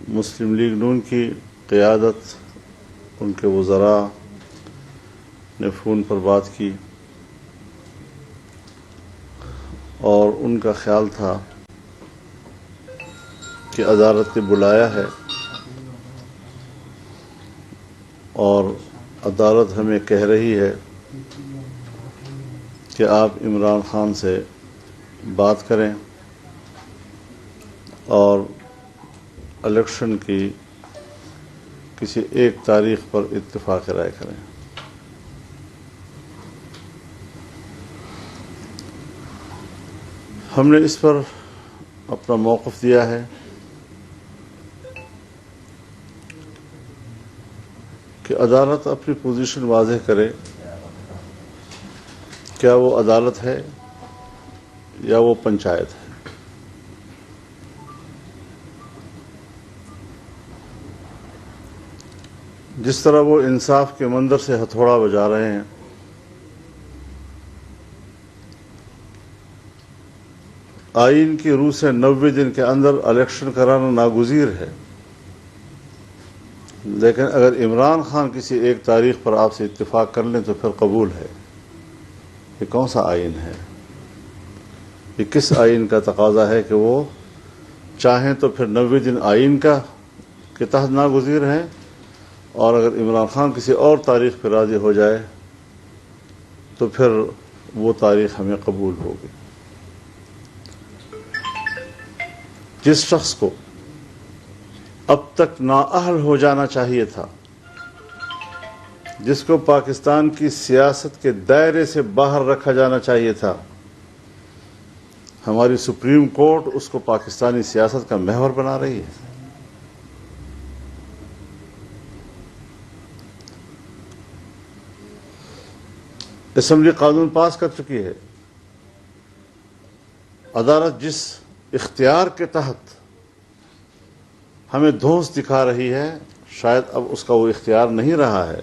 مسلم league نون کی قیادت، ان کے وزراء نے فون پر بات کی اور ان کا خیال تھا کہ عدالت نے بلایا ہے اور عدالت ہمیں کہہ رہی ہے کہ آپ عمران خان سے بات کریں اور الیکشن کی کسی ایک تاریخ پر اتفاق رائے کریں۔ ہم نے اس پر اپنا موقف دیا ہے کہ عدالت اپنی پوزیشن واضح کرے، کیا وہ عدالت ہے یا وہ پنچایت ہے۔ جس طرح وہ انصاف کے مندر سے ہتھوڑا بجا رہے ہیں، آئین کی روح سے 90 دن کے اندر الیکشن کرانا ناگزیر ہے، لیکن اگر عمران خان کسی ایک تاریخ پر آپ سے اتفاق کر لیں تو پھر قبول ہے۔ یہ کون سا آئین ہے؟ یہ کس آئین کا تقاضا ہے کہ وہ چاہیں تو پھر 90 دن آئین کے تحت ناگزیر ہیں، اور اگر عمران خان کسی اور تاریخ پہ راضی ہو جائے تو پھر وہ تاریخ ہمیں قبول ہوگی۔ جس شخص کو اب تک نااہل ہو جانا چاہیے تھا، جس کو پاکستان کی سیاست کے دائرے سے باہر رکھا جانا چاہیے تھا، ہماری سپریم کورٹ اس کو پاکستانی سیاست کا محور بنا رہی ہے۔ اسمبلی قانون پاس کر چکی ہے، عدالت جس اختیار کے تحت ہمیں دھوس دکھا رہی ہے، شاید اب اس کا وہ اختیار نہیں رہا ہے۔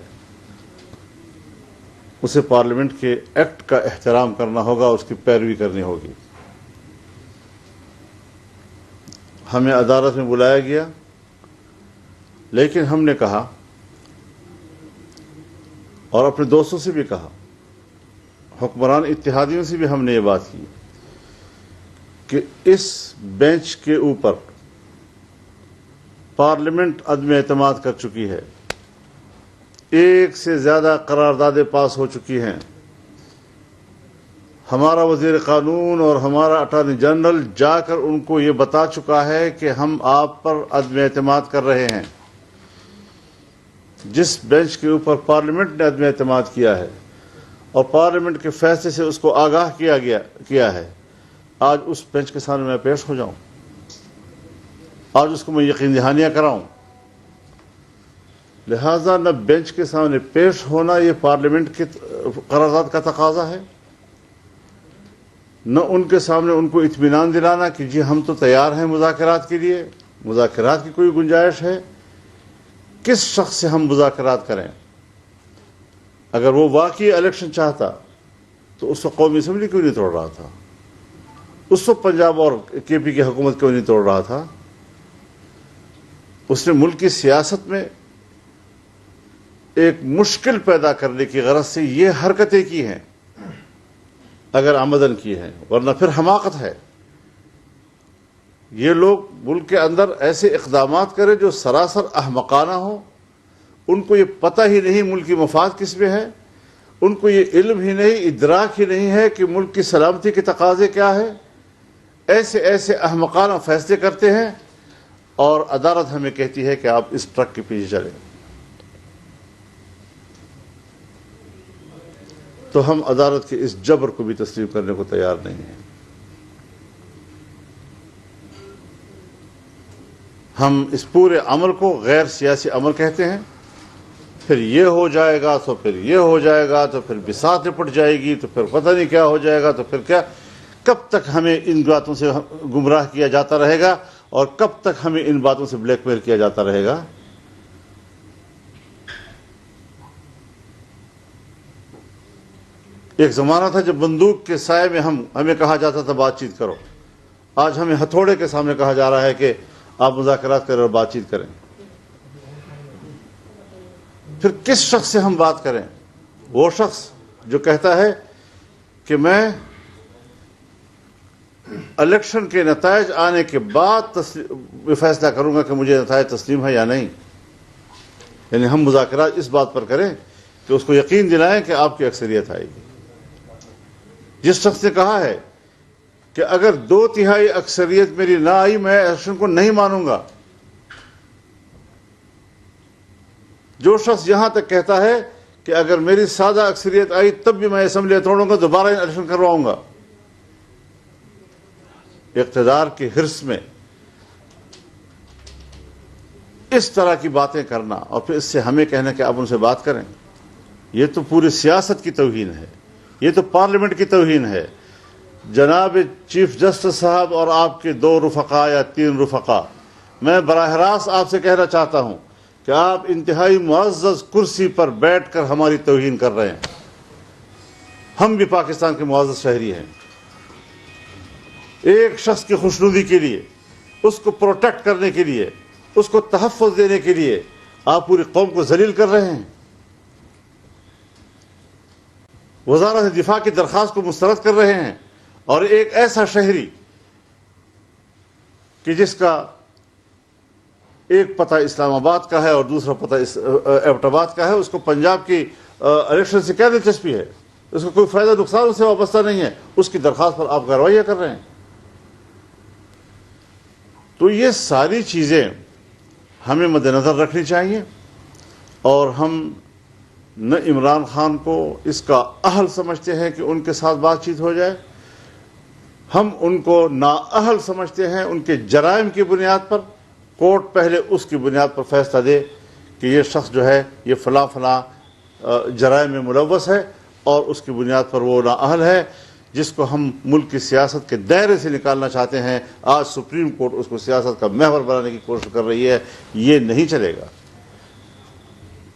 اسے پارلیمنٹ کے ایکٹ کا احترام کرنا ہوگا، اس کی پیروی کرنی ہوگی۔ ہمیں عدالت میں بلایا گیا، لیکن ہم نے کہا اور اپنے دوستوں سے بھی کہا، حکمران اتحادیوں سے بھی ہم نے یہ بات کی کہ اس بینچ کے اوپر پارلیمنٹ عدم اعتماد کر چکی ہے، ایک سے زیادہ قراردادیں پاس ہو چکی ہیں، ہمارا وزیر قانون اور ہمارا اٹارنی جنرل جا کر ان کو یہ بتا چکا ہے کہ ہم آپ پر عدم اعتماد کر رہے ہیں۔ جس بینچ کے اوپر پارلیمنٹ نے عدم اعتماد کیا ہے اور پارلیمنٹ کے فیصلے سے اس کو آگاہ کیا ہے، آج اس بینچ کے سامنے میں پیش ہو جاؤں، آج اس کو میں یقین دہانیاں کراؤں۔ لہذا نہ بینچ کے سامنے پیش ہونا یہ پارلیمنٹ کے قرارداد کا تقاضا ہے، نہ ان کے سامنے ان کو اطمینان دلانا کہ جی ہم تو تیار ہیں مذاکرات کے لیے۔ مذاکرات کی کوئی گنجائش ہے؟ کس شخص سے ہم مذاکرات کریں؟ اگر وہ واقعی الیکشن چاہتا تو اس وقت قومی اسمبلی کیوں نہیں توڑ رہا تھا؟ اس وقت پنجاب اور کے پی کی حکومت کیوں نہیں توڑ رہا تھا؟ اس نے ملک کی سیاست میں ایک مشکل پیدا کرنے کی غرض سے یہ حرکتیں کی ہیں، اگر آمدن کی ہیں، ورنہ پھر حماقت ہے۔ یہ لوگ ملک کے اندر ایسے اقدامات کریں جو سراسر احمقانہ ہوں، ان کو یہ پتہ ہی نہیں ملک کی مفاد کس میں ہے، ان کو یہ علم ہی نہیں، ادراک ہی نہیں ہے کہ ملک کی سلامتی کے تقاضے کیا ہے۔ ایسے احمقانہ فیصلے کرتے ہیں اور عدالت ہمیں کہتی ہے کہ آپ اس ٹرک کے پیچھے چلیں۔ تو ہم عدالت کے اس جبر کو بھی تسلیم کرنے کو تیار نہیں ہیں۔ ہم اس پورے عمل کو غیر سیاسی عمل کہتے ہیں۔ پھر یہ ہو جائے گا تو پھر یہ ہو جائے گا تو پھر بساط نپٹ جائے گی تو پھر پتہ نہیں کیا ہو جائے گا تو پھر کیا۔ کب تک ہمیں ان باتوں سے گمراہ کیا جاتا رہے گا اور کب تک ہمیں ان باتوں سے بلیک میل کیا جاتا رہے گا؟ ایک زمانہ تھا جب بندوق کے سائے میں ہمیں کہا جاتا تھا بات چیت کرو، آج ہمیں ہتھوڑے کے سامنے کہا جا رہا ہے کہ آپ مذاکرات کریں اور بات چیت کریں. پھر کس شخص سے ہم بات کریں؟ وہ شخص جو کہتا ہے کہ میں الیکشن کے نتائج آنے کے بعد فیصلہ کروں گا کہ مجھے نتائج تسلیم ہے یا نہیں. یعنی ہم مذاکرات اس بات پر کریں کہ اس کو یقین دلائیں کہ آپ کی اکثریت آئے گی. جس شخص نے کہا ہے کہ اگر 2/3 اکثریت میری نہ آئی میں الیکشن کو نہیں مانوں گا، جو شخص یہاں تک کہتا ہے کہ اگر میری سادہ اکثریت آئی تب بھی میں اسمبلی توڑوں گا، دوبارہ الیکشن کرواؤں گا، اقتدار کی حرص میں اس طرح کی باتیں کرنا اور پھر اس سے ہمیں کہنا کہ آپ ان سے بات کریں، یہ تو پوری سیاست کی توہین ہے، یہ تو پارلیمنٹ کی توہین ہے. جناب چیف جسٹس صاحب اور آپ کے 2 رفقا یا 3 رفقا، میں براہ راست آپ سے کہنا چاہتا ہوں کہ آپ انتہائی معزز کرسی پر بیٹھ کر ہماری توہین کر رہے ہیں. ہم بھی پاکستان کے معزز شہری ہیں. ایک شخص کی خوشنودی کے لیے، اس کو پروٹیکٹ کرنے کے لیے، اس کو تحفظ دینے کے لیے آپ پوری قوم کو ذلیل کر رہے ہیں. وزارت دفاع کی درخواست کو مسترد کر رہے ہیں، اور ایک ایسا شہری کہ جس کا ایک پتہ اسلام آباد کا ہے اور دوسرا پتہ ایبٹ آباد کا ہے، اس کو پنجاب کی الیکشن سے کیا دلچسپی ہے؟ اس کو کوئی فائدہ نقصان اس سے وابستہ نہیں ہے. اس کی درخواست پر آپ کارروائیاں کر رہے ہیں. تو یہ ساری چیزیں ہمیں مد نظر رکھنی چاہیے، اور ہم نہ عمران خان کو اس کا اہل سمجھتے ہیں کہ ان کے ساتھ بات چیت ہو جائے، ہم ان کو نااہل سمجھتے ہیں ان کے جرائم کی بنیاد پر. کورٹ پہلے اس کی بنیاد پر فیصلہ دے کہ یہ شخص جو ہے یہ فلاں فلاں جرائم میں ملوث ہے، اور اس کی بنیاد پر وہ نااہل ہے. جس کو ہم ملک کی سیاست کے دائرے سے نکالنا چاہتے ہیں، آج سپریم کورٹ اس کو سیاست کا محور بنانے کی کوشش کر رہی ہے. یہ نہیں چلے گا.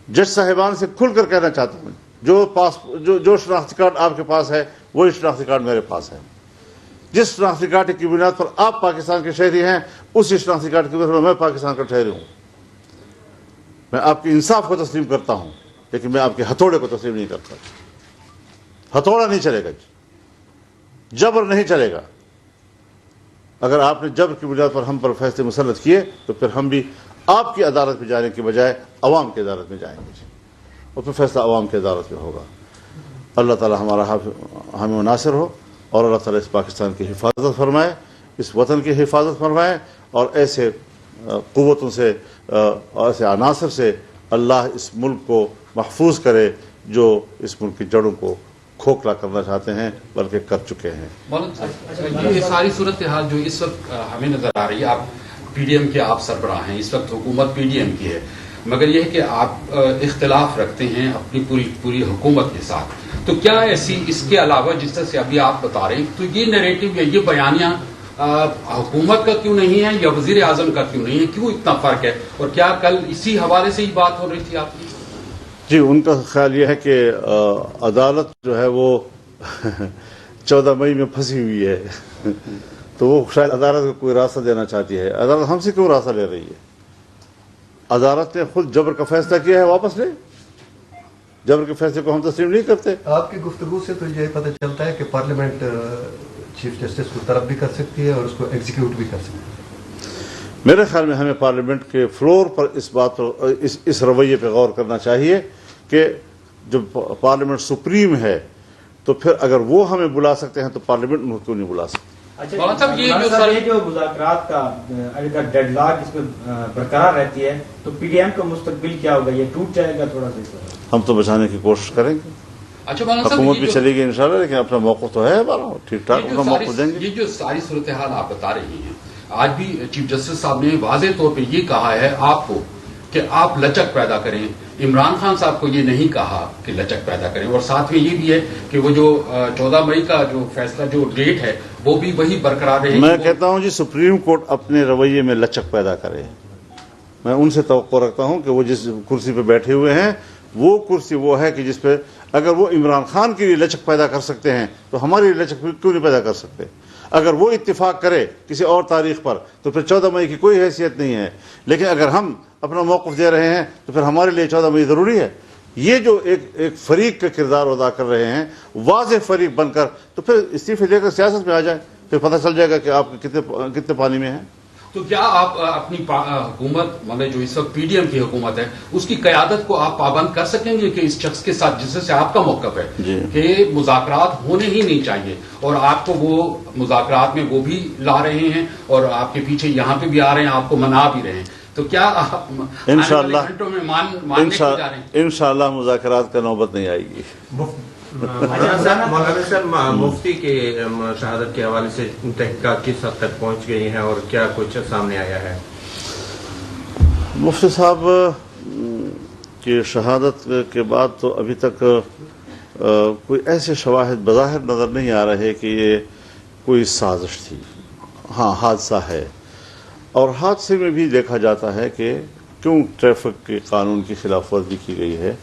جج صاحبان سے کھل کر کہنا چاہتا ہوں، جو شناختی کارڈ آپ کے پاس ہے وہی شناختی کارڈ میرے پاس ہے. جس شناختی کارڈ کی بنیاد پر آپ پاکستان کے شہری ہیں، اسی شناختی کارڈ کی بنیاد پر میں پاکستان کا شہری ہوں. میں آپ کے انصاف کو تسلیم کرتا ہوں، لیکن میں آپ کے ہتھوڑے کو تسلیم نہیں کرتا. ہتھوڑا نہیں چلے گا، جبر نہیں چلے گا. اگر آپ نے جبر کی بنیاد پر ہم پر فیصلے مسلط کیے تو پھر ہم بھی آپ کی عدالت میں جانے کی بجائے عوام کی عدالت میں جائیں گے، اور پھر فیصلہ عوام کی عدالت میں ہوگا. اللہ تعالی ہمارا ہمیں ناصر ہو، اور اللہ تعالی اس پاکستان کی حفاظت فرمائے، اس وطن کی حفاظت فرمائے، اور ایسے قوتوں سے اور ایسے عناصر سے اللہ اس ملک کو محفوظ کرے جو اس ملک کی جڑوں کو کھوکھلا کرنا چاہتے ہیں بلکہ کر چکے ہیں. یہ ساری صورتحال جو اس وقت ہمیں نظر آ رہی ہے، آپ پی ڈی ایم کے آپ سربراہ ہیں، اس وقت حکومت پی ڈی ایم کی ہے، مگر یہ ہے کہ آپ اختلاف رکھتے ہیں اپنی پوری حکومت کے ساتھ. تو کیا ایسی اس کے علاوہ جس طرح سے ابھی آپ بتا رہے ہیں، تو یہ نیریٹو یا یہ بیانیہ حکومت کا کیوں نہیں ہے یا وزیر اعظم کا کیوں نہیں ہے؟ کیوں اتنا فرق ہے؟ اور کیا کل اسی حوالے سے ہی بات ہو رہی تھی آپ کی؟ جی، ان کا خیال یہ ہے کہ عدالت جو ہے وہ 14 مئی میں پھنسی ہوئی ہے، تو وہ شاید عدالت کو کوئی راستہ دینا چاہتی ہے. عدالت ہم سے کیوں راستہ لے رہی ہے؟ عدالت نے خود جبر کا فیصلہ کیا ہے، واپس لے. جبر کے فیصلے کو ہم تسلیم نہیں کرتے. آپ کی گفتگو سے تو یہ پتہ چلتا ہے کہ پارلیمنٹ چیف جسٹس کو طلب بھی کر سکتی ہے اور اس کو ایگزیکیوٹ بھی کر سکتی ہے. میرے خیال میں ہمیں پارلیمنٹ کے فلور پر اس بات پر اس رویے پہ غور کرنا چاہیے کہ جب پارلیمنٹ سپریم ہے تو پھر اگر وہ ہمیں بلا سکتے ہیں تو پارلیمنٹ ان کو کیوں نہیں بلا سکتے؟ اچھا، یہ جو مذاکرات کا اگر ڈیڈ لاک اس میں برقرار رہتی ہے تو پی ڈی ایم کا مستقبل کیا ہوگا؟ یہ ٹوٹ جائے گا تھوڑا سا؟ ہم تو بچانے کی کوشش کریں گے. اچھا مولانا صاحب، حکومت بھی چلے گی انشاءاللہ، لیکن اپنا موقف تو ہے ہمارا، ٹھیک ٹھاک اپنا موقف دیں گے. یہ جو ساری صورتحال آپ بتا رہی ہیں، آج بھی چیف جسٹس صاحب نے واضح طور پہ یہ کہا ہے آپ کو کہ آپ لچک پیدا کریں. عمران خان صاحب کو یہ نہیں کہا کہ لچک پیدا کریں، اور ساتھ میں یہ بھی ہے کہ وہ جو 14 مئی کا جو فیصلہ جو ڈیٹ ہے وہ بھی وہی برقرار رہے. میں کہتا ہوں جی سپریم کورٹ اپنے رویے میں لچک پیدا کرے. میں ان سے توقع رکھتا ہوں کہ وہ جس کرسی پہ بیٹھے ہوئے ہیں وہ کرسی وہ ہے کہ جس پہ اگر وہ عمران خان کے لیے لچک پیدا کر سکتے ہیں تو ہماری لچک کیوں نہیں پیدا کر سکتے؟ اگر وہ اتفاق کرے کسی اور تاریخ پر تو پھر 14 مئی کی کوئی حیثیت نہیں ہے، لیکن اگر ہم اپنا موقف دے رہے ہیں تو پھر ہمارے لیے 14 مئی ضروری ہے۔ یہ جو ایک فریق کا کردار ادا کر رہے ہیں، واضح فریق بن کر، تو پھر استعفے دے کر سیاست میں آ جائیں، پھر پتہ چل جائے گا کہ آپ کتنے پانی میں ہیں۔ تو کیا آپ اپنی حکومت مطلب جو اس وقت پی ڈی ایم کی حکومت ہے اس کی قیادت کو آپ پابند کر سکیں گے کہ اس شخص کے ساتھ جس سے آپ کا موقف ہے کہ مذاکرات ہونے ہی نہیں چاہیے، اور آپ کو وہ مذاکرات میں وہ بھی لا رہے ہیں اور آپ کے پیچھے یہاں پہ بھی آ رہے ہیں، آپ کو منا بھی رہے ہیں، تو کیا آپ انشاءاللہ مذاکرات کا نوبت نہیں آئے گی؟ مولانا صاحب، مفتی کی شہادت کے حوالے سے تحقیقات کس حد تک پہنچ گئی ہیں اور کیا کچھ سامنے آیا ہے؟ مفتی صاحب کی شہادت کے بعد تو ابھی تک کوئی ایسے شواہد بظاہر نظر نہیں آ رہے کہ یہ کوئی سازش تھی۔ ہاں، حادثہ ہے، اور حادثے میں بھی دیکھا جاتا ہے کہ کیوں ٹریفک کے قانون کی خلاف ورزی کی گئی ہے،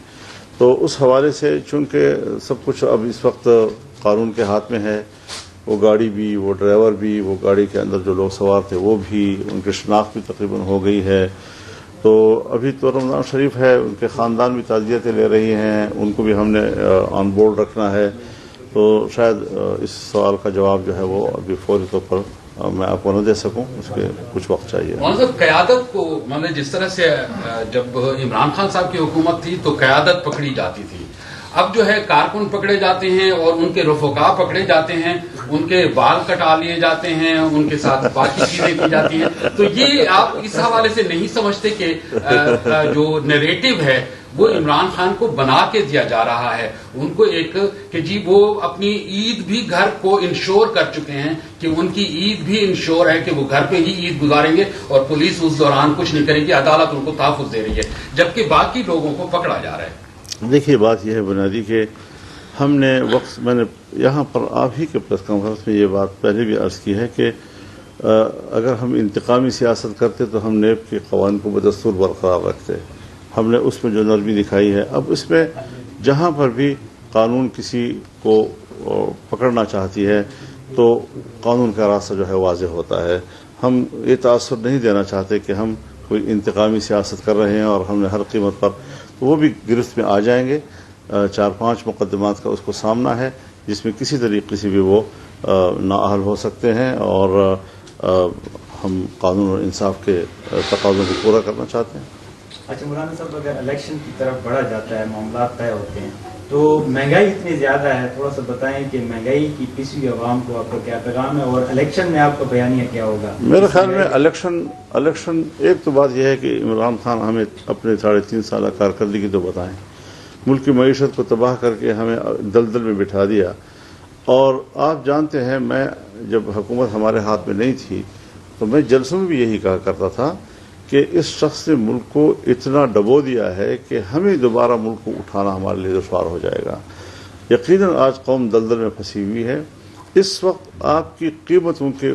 تو اس حوالے سے چونکہ سب کچھ اب اس وقت قانون کے ہاتھ میں ہے، وہ گاڑی بھی، وہ ڈرائیور بھی، وہ گاڑی کے اندر جو لوگ سوار تھے وہ بھی، ان کی شناخت بھی تقریباً ہو گئی ہے، تو ابھی تو رمضان شریف ہے، ان کے خاندان بھی تعزیتیں لے رہی ہیں، ان کو بھی ہم نے آن بورڈ رکھنا ہے، تو شاید اس سوال کا جواب جو ہے وہ ابھی فوری طور پر میں آپ کو نہ دے سکوں، اس کے کچھ وقت چاہیے۔ مطلب قیادت کو مطلب جس طرح سے جب عمران خان صاحب کی حکومت تھی تو قیادت پکڑی جاتی تھی، اب جو ہے کارکن پکڑے جاتے ہیں اور ان کے رفقا پکڑے جاتے ہیں، ان کے بال کٹا لیے جاتے ہیں، ان کے ساتھ باقی چیزیں کی جاتی ہیں، تو یہ آپ اس حوالے سے نہیں سمجھتے کہ جو نیریٹو ہے وہ عمران خان کو بنا کے دیا جا رہا ہے، ان کو ایک کہ جی وہ اپنی عید بھی گھر کو انشور کر چکے ہیں کہ ان کی عید بھی انشور ہے کہ وہ گھر پہ ہی عید گزاریں گے اور پولیس اس دوران کچھ نہیں کرے گی، عدالت ان کو تحفظ دے رہی ہے، جبکہ باقی لوگوں کو پکڑا جا رہا ہے۔ دیکھیے، بات یہ ہے بنیادی کہ ہم نے میں نے یہاں پر آپ ہی کے پریس کانفرنس میں یہ بات پہلے بھی عرض کی ہے کہ اگر ہم انتقامی سیاست کرتے تو ہم نیب کے قوانین کو بدستور برقرار رکھتے، ہم نے اس میں جو نرمی دکھائی ہے۔ اب اس میں جہاں پر بھی قانون کسی کو پکڑنا چاہتی ہے تو قانون کا راستہ جو ہے واضح ہوتا ہے۔ ہم یہ تاثر نہیں دینا چاہتے کہ ہم کوئی انتقامی سیاست کر رہے ہیں اور ہم نے ہر قیمت پر، تو وہ بھی گرفت میں آ جائیں گے۔ 4-5 مقدمات کا اس کو سامنا ہے جس میں کسی طریقے سے بھی وہ نااہل ہو سکتے ہیں، اور ہم قانون اور انصاف کے تقاضوں کو پورا کرنا چاہتے ہیں۔ اچھا مولانا صاحب، اگر الیکشن کی طرف بڑھا جاتا ہے، معاملات طے ہوتے ہیں، تو مہنگائی اتنی زیادہ ہے، تھوڑا سا بتائیں کہ مہنگائی کی پسی ہوئی عوام کو آپ کا کیا پیغام ہے، اور الیکشن میں آپ کا بیانیہ کیا ہوگا؟ میرے خیال میں الیکشن ایک تو بات یہ ہے کہ عمران خان ہمیں اپنے 3.5 سالہ کارکردگی تو بتائیں، ملک کی معیشت کو تباہ کر کے ہمیں دلدل میں بٹھا دیا، اور آپ جانتے ہیں میں جب حکومت ہمارے ہاتھ میں نہیں تھی تو میں جلسوں میں بھی یہی کہا کرتا تھا کہ اس شخص نے ملک کو اتنا ڈبو دیا ہے کہ ہمیں دوبارہ ملک کو اٹھانا ہمارے لیے دشوار ہو جائے گا۔ یقیناً آج قوم دلدل میں پھنسی ہوئی ہے۔ اس وقت آپ کی قیمتوں کے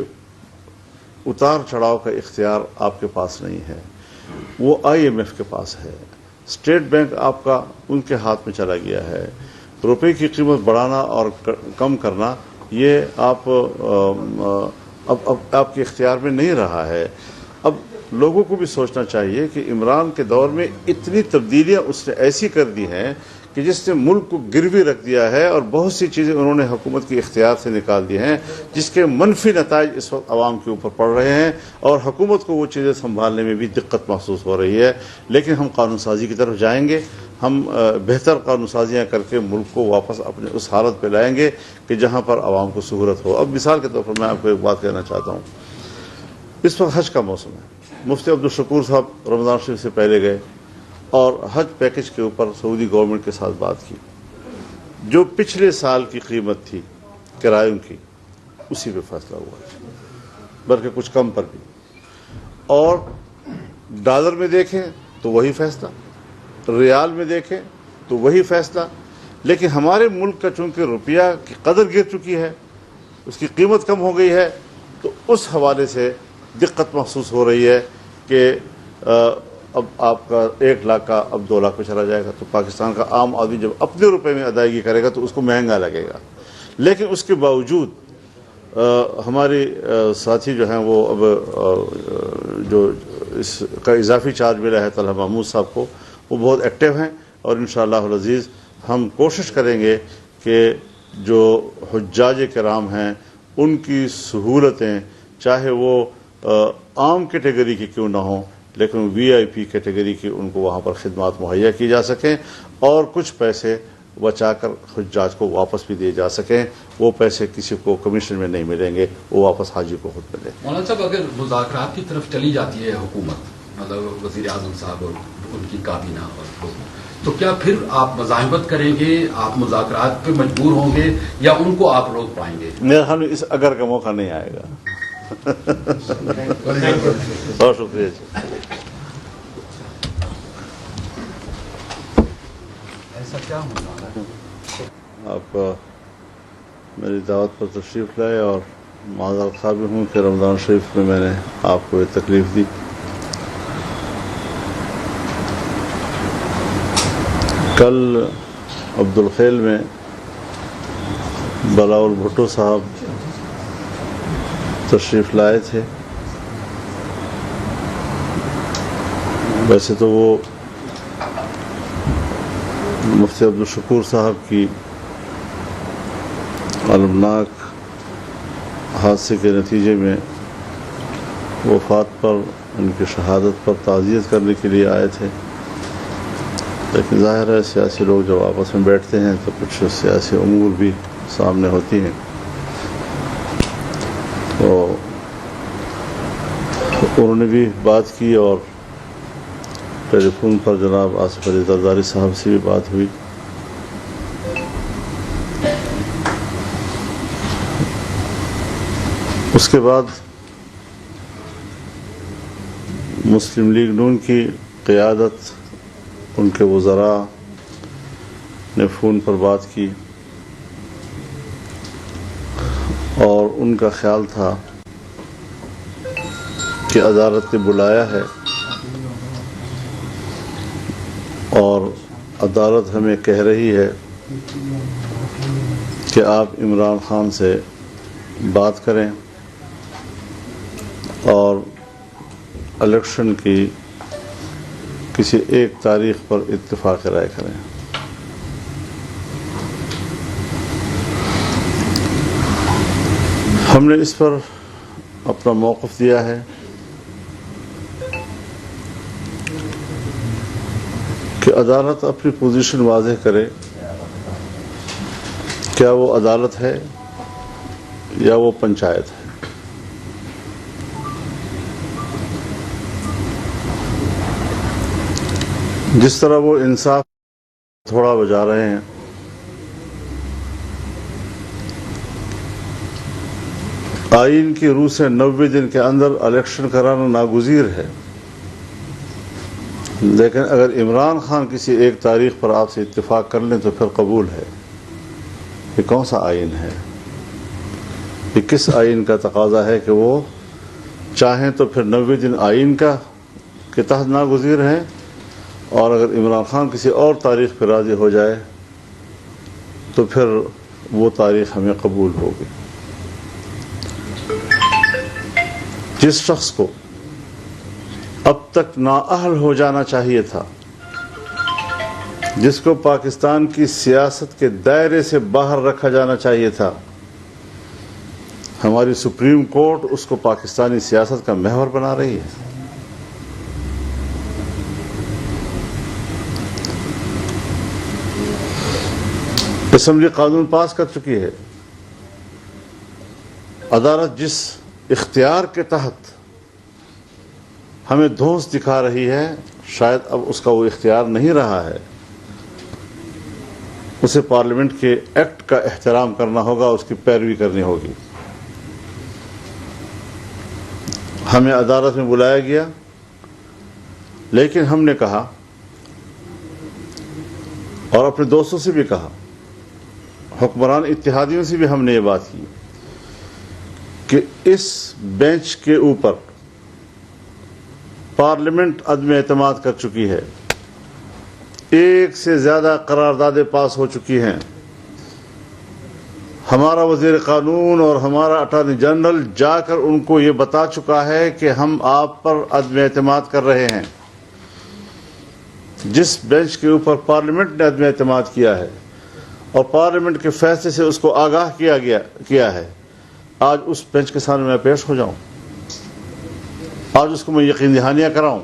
اتار چڑھاؤ کا اختیار آپ کے پاس نہیں ہے، وہ IMF کے پاس ہے، اسٹیٹ بینک آپ کا ان کے ہاتھ میں چلا گیا ہے۔ روپے کی قیمت بڑھانا اور کم کرنا یہ آپ کے اختیار میں نہیں رہا ہے۔ اب لوگوں کو بھی سوچنا چاہیے کہ عمران کے دور میں اتنی تبدیلیاں اس نے ایسی کر دی ہیں کہ جس نے ملک کو گروی رکھ دیا ہے، اور بہت سی چیزیں انہوں نے حکومت کے اختیار سے نکال دی ہیں جس کے منفی نتائج اس وقت عوام کے اوپر پڑ رہے ہیں، اور حکومت کو وہ چیزیں سنبھالنے میں بھی دقت محسوس ہو رہی ہے۔ لیکن ہم قانون سازی کی طرف جائیں گے، ہم بہتر قانون سازیاں کر کے ملک کو واپس اپنے اس حالت پہ لائیں گے کہ جہاں پر عوام کو سہولت ہو۔ اب مثال کے طور پر میں آپ کو ایک بات کہنا چاہتا ہوں، اس وقت حج کا موسم ہے، مفتی عبدالشکور صاحب رمضان شریف سے پہلے گئے اور حج پیکج کے اوپر سعودی گورنمنٹ کے ساتھ بات کی، جو پچھلے سال کی قیمت تھی کرایوں کی اسی پہ فیصلہ ہوا ہے، بلکہ کچھ کم پر بھی، اور ڈالر میں دیکھیں تو وہی فیصلہ، ریال میں دیکھیں تو وہی فیصلہ، لیکن ہمارے ملک کا چونکہ روپیہ کی قدر گر چکی ہے، اس کی قیمت کم ہو گئی ہے، تو اس حوالے سے دقت محسوس ہو رہی ہے کہ اب آپ کا 1 لاکھ کا اب 2 لاکھ پہ چلا جائے گا، تو پاکستان کا عام آدمی جب اپنے روپے میں ادائیگی کرے گا تو اس کو مہنگا لگے گا۔ لیکن اس کے باوجود ہماری ساتھی جو ہیں وہ اب جو اس کا اضافی چارج ملا ہے طلحہ محمود صاحب کو، وہ بہت ایکٹیو ہیں، اور انشاءاللہ العزیز ہم کوشش کریں گے کہ جو حجاج کرام ہیں ان کی سہولتیں، چاہے وہ عام کیٹیگری کی کیوں نہ ہوں، لیکن وی آئی پی کیٹیگری کی ان کو وہاں پر خدمات مہیا کی جا سکیں، اور کچھ پیسے بچا کر حجاج کو واپس بھی دیے جا سکیں۔ وہ پیسے کسی کو کمیشن میں نہیں ملیں گے، وہ واپس حاجی کو خود ملیں۔ مولانا صاحب، اگر مذاکرات کی طرف چلی جاتی ہے حکومت، مطلب وزیر اعظم صاحب اور ان کی کابینہ اور لوگ، تو کیا پھر آپ مزاحمت کریں گے، آپ مذاکرات پہ مجبور ہوں گے، یا ان کو آپ روک پائیں گے؟ میرا خیال میں اس اگر کا موقع نہیں آئے گا۔ بہت شکریہ جی۔ ایسا کیا ہونا ہے؟ آپ میری دعوت پر تشریف لائے، اور معذرت خواہ بھی ہوں کہ رمضان شریف میں نے آپ کو یہ تکلیف دی۔ کل عبد الخیل میں بلاول بھٹو صاحب تشریف لائے تھے۔ ویسے تو وہ مفتی عبدالشکور صاحب کی المناک حادثے کے نتیجے میں وفات پر، ان کی شہادت پر تعزیت کرنے کے لیے آئے تھے، لیکن ظاہر ہے سیاسی لوگ جب آپس میں بیٹھتے ہیں تو کچھ سیاسی امور بھی سامنے ہوتی ہیں، تو انہوں نے بھی بات کی، اور ٹیلی فون پر جناب آصف علی زرداری صاحب سے بھی بات ہوئی۔ اس کے بعد مسلم لیگ نون کی قیادت، ان کے وزراء نے فون پر بات کی، اور ان کا خیال تھا کہ عدالت نے بلایا ہے، اور عدالت ہمیں کہہ رہی ہے کہ آپ عمران خان سے بات کریں اور الیکشن کی کسی ایک تاریخ پر اتفاق رائے کریں۔ ہم نے اس پر اپنا موقف دیا ہے کہ عدالت اپنی پوزیشن واضح کرے، کیا وہ عدالت ہے یا وہ پنچایت ہے۔ جس طرح وہ انصاف تھوڑا بجا رہے ہیں، آئین کی روح سے 90 دن کے اندر الیکشن کرانا ناگزیر ہے، لیکن اگر عمران خان کسی ایک تاریخ پر آپ سے اتفاق کر لیں تو پھر قبول ہے۔ یہ کون سا آئین ہے؟ یہ کس آئین کا تقاضا ہے کہ وہ چاہیں تو پھر 90 دن آئین کے تحت ناگزیر ہیں، اور اگر عمران خان کسی اور تاریخ پر راضی ہو جائے تو پھر وہ تاریخ ہمیں قبول ہوگی۔ جس شخص کو اب تک نااہل ہو جانا چاہیے تھا، جس کو پاکستان کی سیاست کے دائرے سے باہر رکھا جانا چاہیے تھا، ہماری سپریم کورٹ اس کو پاکستانی سیاست کا محور بنا رہی ہے۔ اسمبلی قانون پاس کر چکی ہے، عدالت جس اختیار کے تحت ہمیں دھوس دکھا رہی ہے، شاید اب اس کا وہ اختیار نہیں رہا ہے، اسے پارلیمنٹ کے ایکٹ کا احترام کرنا ہوگا، اس کی پیروی کرنی ہوگی۔ ہمیں عدالت میں بلایا گیا، لیکن ہم نے کہا اور اپنے دوستوں سے بھی کہا، حکمران اتحادیوں سے بھی ہم نے یہ بات کی کہ اس بینچ کے اوپر پارلیمنٹ عدم اعتماد کر چکی ہے، ایک سے زیادہ قراردادیں پاس ہو چکی ہیں، ہمارا وزیر قانون اور ہمارا اٹارنی جنرل جا کر ان کو یہ بتا چکا ہے کہ ہم آپ پر عدم اعتماد کر رہے ہیں. جس بینچ کے اوپر پارلیمنٹ نے عدم اعتماد کیا ہے اور پارلیمنٹ کے فیصلے سے اس کو آگاہ کیا ہے، آج اس بینچ کے سامنے میں پیش ہو جاؤں، آج اس کو میں یقین دہانیاں کراؤں.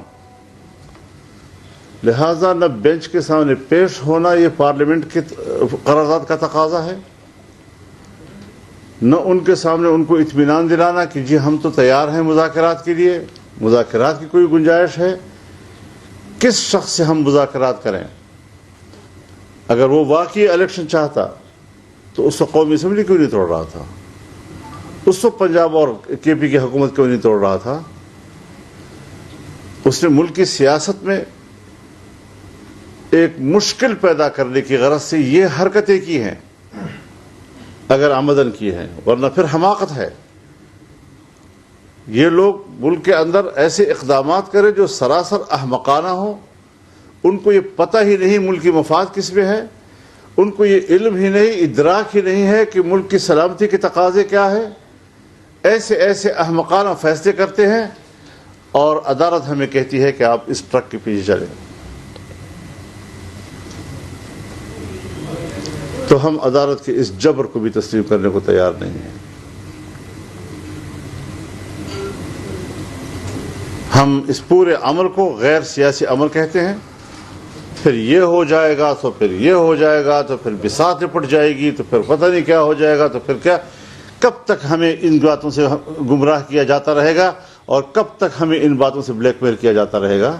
لہذا نہ بینچ کے سامنے پیش ہونا یہ پارلیمنٹ کی قرارداد کا تقاضا ہے، نہ ان کے سامنے ان کو اطمینان دلانا کہ جی ہم تو تیار ہیں مذاکرات کے لیے. مذاکرات کی کوئی گنجائش ہے؟ کس شخص سے ہم مذاکرات کریں؟ اگر وہ واقعی الیکشن چاہتا تو اس وقت قومی اسمبلی کیوں نہیں توڑ رہا تھا؟ اس وقت پنجاب اور کے پی کی حکومت کیوں نہیں توڑ رہا تھا؟ اس نے ملک کی سیاست میں ایک مشکل پیدا کرنے کی غرض سے یہ حرکتیں کی ہیں، اگر آمدن کی ہیں، ورنہ پھر حماقت ہے. یہ لوگ ملک کے اندر ایسے اقدامات کریں جو سراسر احمقانہ ہوں. ان کو یہ پتہ ہی نہیں ملک کی مفاد کس میں ہے، ان کو یہ علم ہی نہیں، ادراک ہی نہیں ہے کہ ملک کی سلامتی کے تقاضے کیا ہے. ایسے احمقانہ فیصلے کرتے ہیں اور عدالت ہمیں کہتی ہے کہ آپ اس ٹرک کے پیچھے چلیں. تو ہم عدالت کے اس جبر کو بھی تسلیم کرنے کو تیار نہیں ہیں. ہم اس پورے عمل کو غیر سیاسی عمل کہتے ہیں. پھر یہ ہو جائے گا تو پھر یہ ہو جائے گا تو پھر بساط نپٹ جائے گی تو پھر پتہ نہیں کیا ہو جائے گا تو پھر کیا. کب تک ہمیں ان باتوں سے گمراہ کیا جاتا رہے گا اور کب تک ہمیں ان باتوں سے بلیک میل کیا جاتا رہے گا؟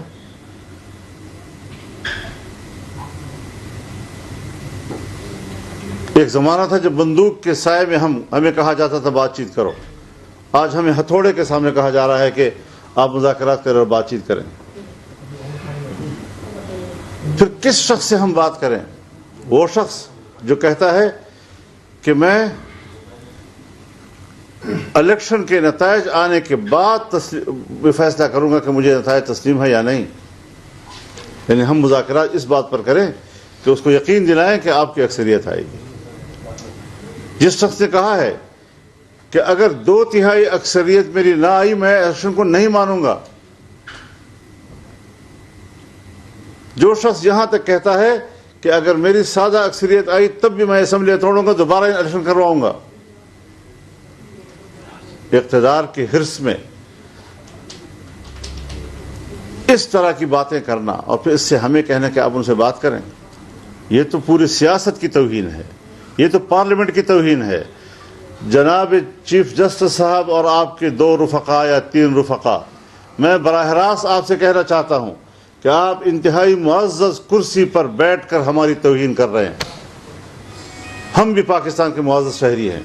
ایک زمانہ تھا جب بندوق کے سائے میں ہمیں کہا جاتا تھا بات چیت کرو. آج ہمیں ہتھوڑے کے سامنے کہا جا رہا ہے کہ آپ مذاکرات کریں اور بات چیت کریں. پھر کس شخص سے ہم بات کریں؟ وہ شخص جو کہتا ہے کہ میں الیکشن کے نتائج آنے کے بعد فیصلہ کروں گا کہ مجھے نتائج تسلیم ہے یا نہیں. یعنی ہم مذاکرات اس بات پر کریں کہ اس کو یقین دلائیں کہ آپ کی اکثریت آئے گی. جس شخص نے کہا ہے کہ اگر 2/3 اکثریت میری نہ آئی میں الیکشن کو نہیں مانوں گا. جو شخص یہاں تک کہتا ہے کہ اگر میری سادہ اکثریت آئی تب بھی میں اسمبلی توڑوں گا، دوبارہ الیکشن کرواؤں گا. اقتدار کے حرص میں اس طرح کی باتیں کرنا اور پھر اس سے ہمیں کہنا کہ آپ ان سے بات کریں، یہ تو پوری سیاست کی توہین ہے، یہ تو پارلیمنٹ کی توہین ہے. جناب چیف جسٹس صاحب اور آپ کے 2 رفقا یا 3 رفقا، میں براہ راست آپ سے کہنا چاہتا ہوں کہ آپ انتہائی معزز کرسی پر بیٹھ کر ہماری توہین کر رہے ہیں. ہم بھی پاکستان کے معزز شہری ہیں.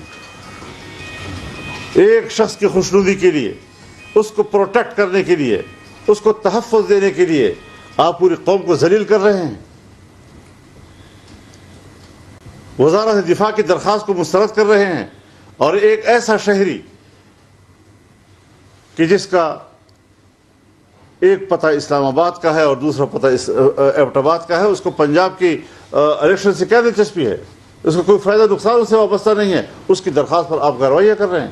ایک شخص کی خوشنودی کے لیے، اس کو پروٹیکٹ کرنے کے لیے، اس کو تحفظ دینے کے لیے آپ پوری قوم کو ذلیل کر رہے ہیں. وزارت دفاع کی درخواست کو مسترد کر رہے ہیں اور ایک ایسا شہری کہ جس کا ایک پتہ اسلام آباد کا ہے اور دوسرا پتہ ایبٹ آباد کا ہے، اس کو پنجاب کی الیکشن سے کیا دلچسپی ہے؟ اس کو کوئی فائدہ نقصان اس سے وابستہ نہیں ہے. اس کی درخواست پر آپ کارروائیاں کر رہے ہیں.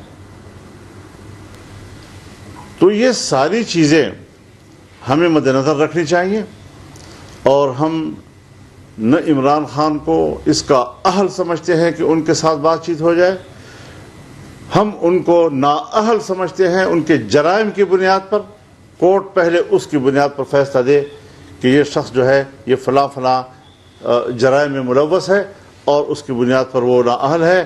تو یہ ساری چیزیں ہمیں مد نظر رکھنی چاہیے اور ہم نہ عمران خان کو اس کا اہل سمجھتے ہیں کہ ان کے ساتھ بات چیت ہو جائے، ہم ان کو نااہل سمجھتے ہیں ان کے جرائم کی بنیاد پر. کورٹ پہلے اس کی بنیاد پر فیصلہ دے کہ یہ شخص جو ہے یہ فلاں فلاں جرائم میں ملوث ہے اور اس کی بنیاد پر وہ نااہل ہے.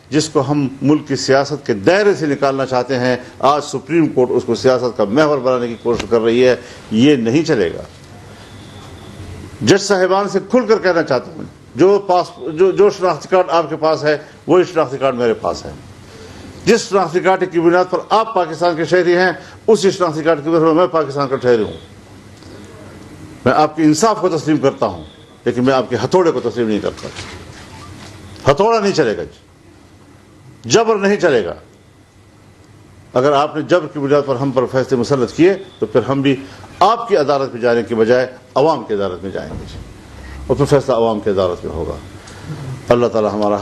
جس کو ہم ملک کی سیاست کے دائرے سے نکالنا چاہتے ہیں، آج سپریم کورٹ اس کو سیاست کا محور بنانے کی کوشش کر رہی ہے. یہ نہیں چلے گا. جج صاحبان سے کھل کر کہنا چاہتا ہوں، جو شناختی کارڈ آپ کے پاس ہے وہی شناختی کارڈ میرے پاس ہے. جس شناختی کارڈ کی بنیاد پر آپ پاکستان کے شہری ہیں اسی شناختی کارڈ کی بنیاد پر میں پاکستان کا شہری ہوں. میں آپ کے انصاف کو تسلیم کرتا ہوں لیکن میں آپ کے ہتھوڑے کو تسلیم نہیں کرتا. ہتھوڑا نہیں چلے گا، جبر نہیں چلے گا. اگر آپ نے جبر کی بنیاد پر ہم پر فیصلے مسلط کیے تو پھر ہم بھی آپ کی عدالت میں جانے کے بجائے عوام کی عدالت میں جائیں گے اور پھر فیصلہ عوام کی عدالت میں ہوگا. اللہ تعالی ہمارا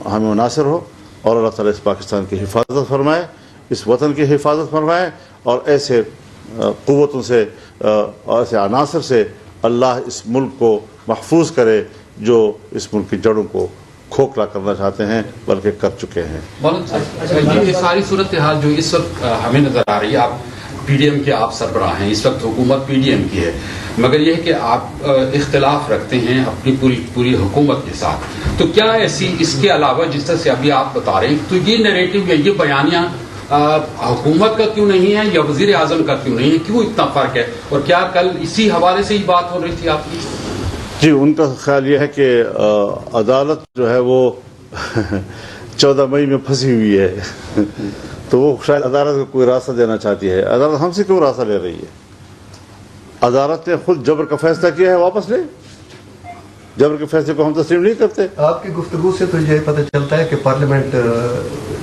حامی و ناصر ہو. اور اللہ تعالیٰ اس پاکستان کی حفاظت فرمائے، اس وطن کی حفاظت فرمائے، اور ایسے قوتوں سے اور ایسے عناصر سے اللہ اس ملک کو محفوظ کرے جو اس ملک کی جڑوں کو کھوکھلا کرنا چاہتے ہیں بلکہ کر چکے ہیں۔ مولانا صاحب، یہ ساری صورتحال جو اس وقت ہمیں نظر آ رہی ہے، آپ پی ڈی ایم کے آپ سربراہ ہیں، اس وقت حکومت پی ڈی ایم کی ہے، مگر یہ ہے کہ آپ اختلاف رکھتے ہیں اپنی پوری حکومت کے ساتھ، تو کیا ایسی اس کے علاوہ جس طرح سے ابھی آپ بتا رہے ہیں تو یہ نیریٹو یا یہ بیانیہ حکومت کا کیوں نہیں ہے یا وزیر اعظم کا کیوں نہیں ہے، کیوں اتنا فرق ہے؟ اور کیا کل اسی حوالے سے ہی بات ہو رہی تھی آپ کی؟ جی، ان کا خیال یہ ہے کہ عدالت جو ہے وہ 14 مئی میں پھنسی ہوئی ہے تو وہ شاید عدالت کو کوئی راستہ دینا چاہتی ہے۔ عدالت ہم سے کیوں راستہ لے رہی ہے؟ عدالت نے خود جبر کا فیصلہ کیا ہے، واپس لے، جبر کے فیصلے کو ہم تسلیم نہیں کرتے۔ آپ کی گفتگو سے تو یہ پتہ چلتا ہے کہ پارلیمنٹ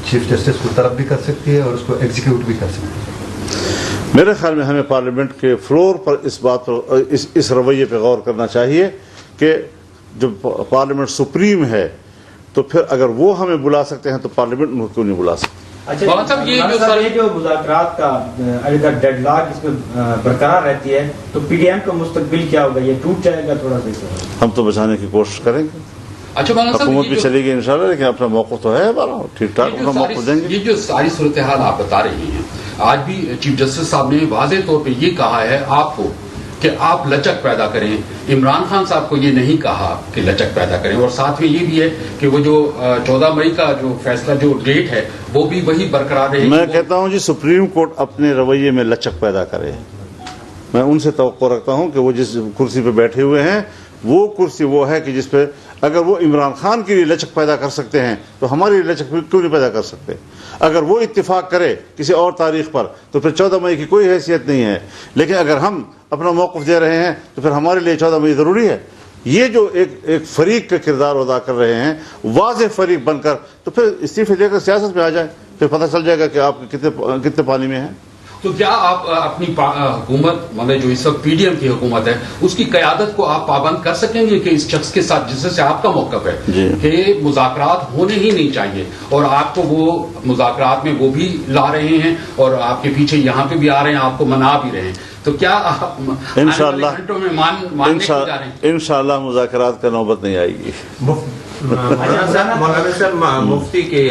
چیف جسٹس کو طلب بھی کر سکتی ہے اور اس کو ایگزیکیوٹ بھی کر سکتی ہے۔ میرے خیال میں ہمیں پارلیمنٹ کے فلور پر اس بات پر اس رویے پہ غور کرنا چاہیے کہ جب پارلیمنٹ سپریم ہے تو پھر اگر وہ ہمیں بلا سکتے ہیں تو پارلیمنٹ ان کو کیوں نہیں بلا سکتے؟ اچھا، یہ جو مذاکرات کا اگر ڈیڈ لاک اس میں برقرار رہتی ہے تو پی ڈی ایم کا مستقبل کیا ہوگا؟ یہ ٹوٹ جائے گا تھوڑا سا؟ ہم تو بچانے کی کوشش کریں گے، اچھا مولانا صاحب، حکومت بھی چلے گی انشاءاللہ، لیکن اپنا موقف تو ہے ہمارا، ٹھیک ٹھاک اپنا موقف دیں گے۔ یہ جو ساری صورتحال آپ بتا رہی ہیں، آج بھی چیف جسٹس صاحب نے واضح طور پہ یہ کہا ہے آپ کو کہ آپ لچک پیدا کریں، عمران خان صاحب کو یہ نہیں کہا کہ لچک پیدا کریں، اور ساتھ میں یہ بھی ہے کہ وہ جو 14 مئی کا جو فیصلہ جو ڈیٹ ہے وہ بھی وہی برقرار رہے۔ میں کہتا ہوں جی سپریم کورٹ اپنے رویے میں لچک پیدا کرے، میں ان سے توقع رکھتا ہوں کہ وہ جس کرسی پہ بیٹھے ہوئے ہیں وہ کرسی وہ ہے کہ جس پہ اگر وہ عمران خان کے لیے لچک پیدا کر سکتے ہیں تو ہمارے لیے لچک کیوں نہیں پیدا کر سکتے؟ اگر وہ اتفاق کرے کسی اور تاریخ پر تو پھر 14 مئی کی کوئی حیثیت نہیں ہے، لیکن اگر ہم اپنا موقف دے رہے ہیں تو پھر ہمارے لیے 14 مئی ضروری ہے۔ یہ جو ایک فریق کا کردار ادا کر رہے ہیں، واضح فریق بن کر، تو پھر استعفے دے کر سیاست میں آ جائیں، پھر پتہ چل جائے گا کہ آپ کتنے پانی میں ہیں۔ تو کیا آپ اپنی حکومت مطلب جو اس وقت پی ڈی ایم کی حکومت ہے اس کی قیادت کو آپ پابند کر سکیں گے کہ اس شخص کے ساتھ جس سے آپ کا موقف ہے کہ مذاکرات ہونے ہی نہیں چاہیے، اور آپ کو وہ مذاکرات میں وہ بھی لا رہے ہیں اور آپ کے پیچھے یہاں پہ بھی آ رہے ہیں، آپ کو منا بھی رہے ہیں، تو کیا آپ گھنٹوں میں ماننے جا رہے ہیں؟ انشاءاللہ مذاکرات کا نوبت نہیں آئے گی۔ مولانا صاحب، مفتی کے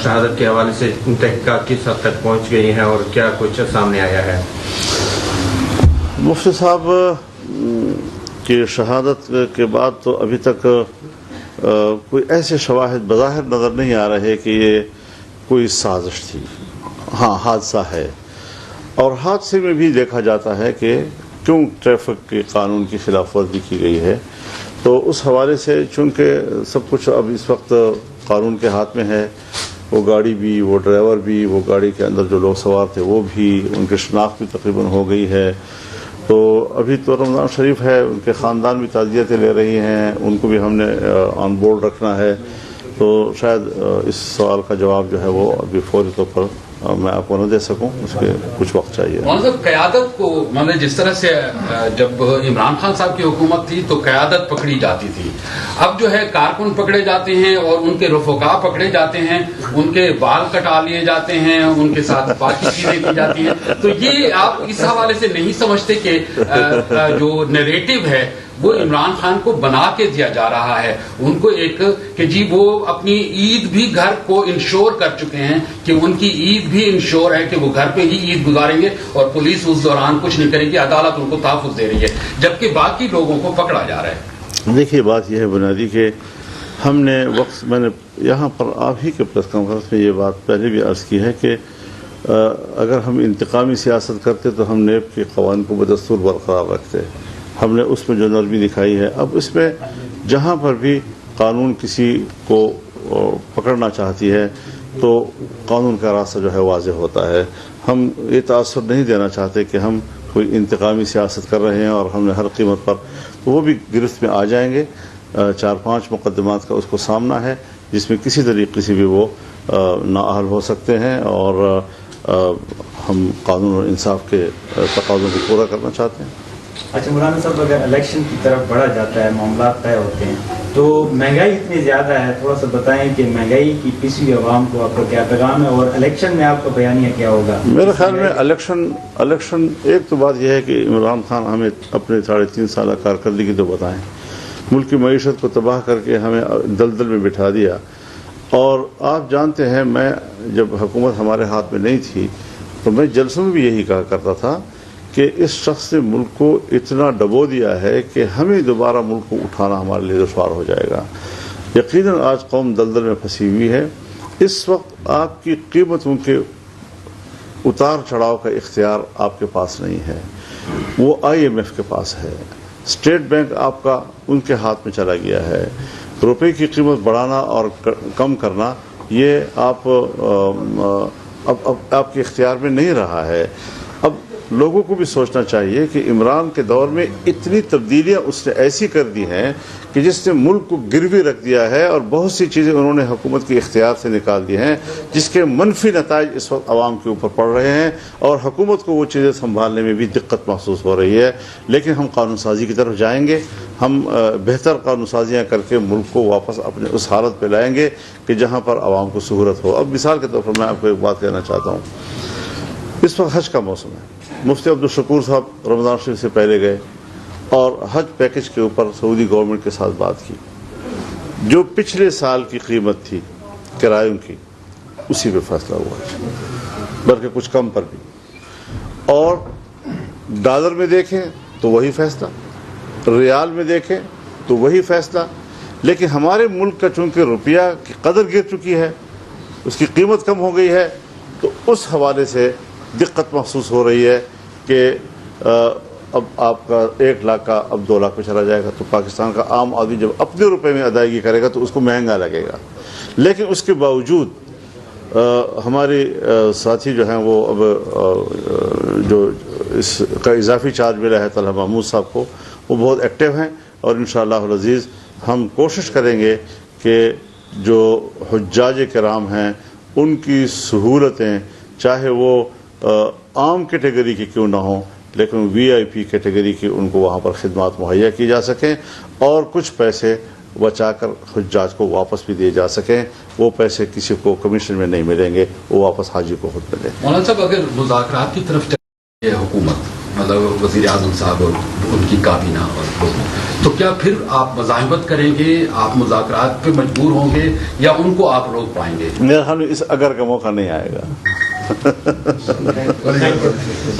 شہادت کے حوالے سے تحقیقات کس حد تک پہنچ گئی ہیں اور کیا کچھ سامنے آیا ہے؟ مفتی صاحب کی شہادت کے بعد تو ابھی تک کوئی ایسے شواہد بظاہر نظر نہیں آ رہے کہ یہ کوئی سازش تھی۔ ہاں، حادثہ ہے، اور حادثے میں بھی دیکھا جاتا ہے کہ کیوں ٹریفک کے قانون کی خلاف ورزی کی گئی ہے، تو اس حوالے سے چونکہ سب کچھ اب اس وقت قانون کے ہاتھ میں ہے، وہ گاڑی بھی، وہ ڈرائیور بھی، وہ گاڑی کے اندر جو لوگ سوار تھے وہ بھی، ان کی شناخت بھی تقریباً ہو گئی ہے، تو ابھی تو رمضان شریف ہے، ان کے خاندان بھی تعزیتیں لے رہی ہیں، ان کو بھی ہم نے آن بورڈ رکھنا ہے، تو شاید اس سوال کا جواب جو ہے وہ ابھی فوری طور پر میں آپ کو نہ دے سکوں، اس کے کچھ وقت چاہیے۔ مطلب قیادت کو مطلب جس طرح سے جب عمران خان صاحب کی حکومت تھی تو قیادت پکڑی جاتی تھی، اب جو ہے کارکن پکڑے جاتے ہیں اور ان کے رفقا پکڑے جاتے ہیں، ان کے بال کٹا لیے جاتے ہیں، ان کے ساتھ باقی چیزیں کی جاتی ہیں، تو یہ آپ اس حوالے سے نہیں سمجھتے کہ جو نیریٹو ہے وہ عمران خان کو بنا کے دیا جا رہا ہے، ان کو ایک کہ جی وہ اپنی عید بھی گھر کو انشور کر چکے ہیں کہ ان کی عید بھی انشور ہے کہ وہ گھر پہ ہی عید گزاریں گے اور پولیس اس دوران کچھ نہیں کرے گی، عدالت ان کو تحفظ دے رہی ہے، جبکہ باقی لوگوں کو پکڑا جا رہا ہے۔ دیکھیے بات یہ ہے بنیادی کہ ہم نے میں نے یہاں پر آپ ہی کے پریس کانفرنس میں یہ بات پہلے بھی عرض کی ہے کہ اگر ہم انتقامی سیاست کرتے تو ہم نیب کے قوانین کو بدستور برقرار رکھتے، ہم نے اس میں جو نرمی دکھائی ہے، اب اس میں جہاں پر بھی قانون کسی کو پکڑنا چاہتی ہے تو قانون کا راستہ جو ہے واضح ہوتا ہے۔ ہم یہ تاثر نہیں دینا چاہتے کہ ہم کوئی انتقامی سیاست کر رہے ہیں اور ہم نے ہر قیمت پر، تو وہ بھی گرفت میں آ جائیں گے۔ 4-5 مقدمات کا اس کو سامنا ہے جس میں کسی طریقے سے بھی وہ نااہل ہو سکتے ہیں، اور ہم قانون اور انصاف کے تقاضوں کو پورا کرنا چاہتے ہیں۔ اچھا مولانا صاحب، اگر الیکشن کی طرف بڑھا جاتا ہے، معاملات طے ہوتے ہیں، تو مہنگائی اتنی زیادہ ہے، تھوڑا سا بتائیں کہ مہنگائی کی پسی ہوئی عوام کو آپ کا کیا پیغام ہے، اور الیکشن میں آپ کا بیانیہ کیا ہوگا؟ میرے خیال میں الیکشن ایک تو بات یہ ہے کہ عمران خان ہمیں اپنے 3.5 سالہ کارکردگی تو بتائیں، ملک کی معیشت کو تباہ کر کے ہمیں دلدل میں بٹھا دیا. اور آپ جانتے ہیں میں جب حکومت ہمارے ہاتھ میں نہیں تھی تو میں جلسوں میں بھی یہی کہا کرتا تھا کہ اس شخص نے ملک کو اتنا ڈبو دیا ہے کہ ہمیں دوبارہ ملک کو اٹھانا ہمارے لیے دشوار ہو جائے گا. یقیناً آج قوم دلدل میں پھنسی ہوئی ہے. اس وقت آپ کی قیمتوں کے اتار چڑھاؤ کا اختیار آپ کے پاس نہیں ہے، وہ IMF کے پاس ہے. اسٹیٹ بینک آپ کا ان کے ہاتھ میں چلا گیا ہے. روپے کی قیمت بڑھانا اور کم کرنا یہ آپ کے اختیار میں نہیں رہا ہے. اب لوگوں کو بھی سوچنا چاہیے کہ عمران کے دور میں اتنی تبدیلیاں اس نے ایسی کر دی ہیں کہ جس نے ملک کو گروی رکھ دیا ہے، اور بہت سی چیزیں انہوں نے حکومت کے اختیار سے نکال دی ہیں جس کے منفی نتائج اس وقت عوام کے اوپر پڑ رہے ہیں، اور حکومت کو وہ چیزیں سنبھالنے میں بھی دقت محسوس ہو رہی ہے. لیکن ہم قانون سازی کی طرف جائیں گے، ہم بہتر قانون سازیاں کر کے ملک کو واپس اپنے اس حالت پہ لائیں گے کہ جہاں پر عوام کو سہولت ہو. اب مثال کے طور پر میں آپ کو ایک بات کہنا چاہتا ہوں. اس وقت حج کا موسم ہے. مفتی عبدالشکور صاحب رمضان شریف سے پہلے گئے اور حج پیکج کے اوپر سعودی گورنمنٹ کے ساتھ بات کی. جو پچھلے سال کی قیمت تھی کرایوں کی اسی پہ فیصلہ ہوا، بلکہ کچھ کم پر بھی. اور ڈالر میں دیکھیں تو وہی فیصلہ، ریال میں دیکھیں تو وہی فیصلہ. لیکن ہمارے ملک کا چونکہ روپیہ کی قدر گر چکی ہے، اس کی قیمت کم ہو گئی ہے، تو اس حوالے سے دقت محسوس ہو رہی ہے کہ اب آپ کا 1 لاکھ کا اب 2 لاکھ پہ چلا جائے گا. تو پاکستان کا عام آدمی جب اپنے روپے میں ادائیگی کرے گا تو اس کو مہنگا لگے گا. لیکن اس کے باوجود ہمارے ساتھی جو ہیں وہ اب جو اس کا اضافی چارج ملا ہے طلحہ محمود صاحب کو، وہ بہت ایکٹیو ہیں. اور انشاءاللہ العزیز ہم کوشش کریں گے کہ جو حجاج کرام ہیں ان کی سہولتیں، چاہے وہ عام کیٹیگری کی کیوں نہ ہوں، لیکن VIP کیٹیگری کی ان کو وہاں پر خدمات مہیا کی جا سکیں، اور کچھ پیسے بچا کر حجاج کو واپس بھی دیے جا سکیں. وہ پیسے کسی کو کمیشن میں نہیں ملیں گے، وہ واپس حاجی کو خود ملیں. مولانا صاحب، اگر مذاکرات کی طرف چلے حکومت، مطلب وزیر اعظم صاحب اور ان کی کابینہ اور لوگ، تو کیا پھر آپ مزاحمت کریں گے، آپ مذاکرات پہ مجبور ہوں گے، یا ان کو آپ روک پائیں گے؟ میرے خیال میں اس اگر کا موقع نہیں آئے گا.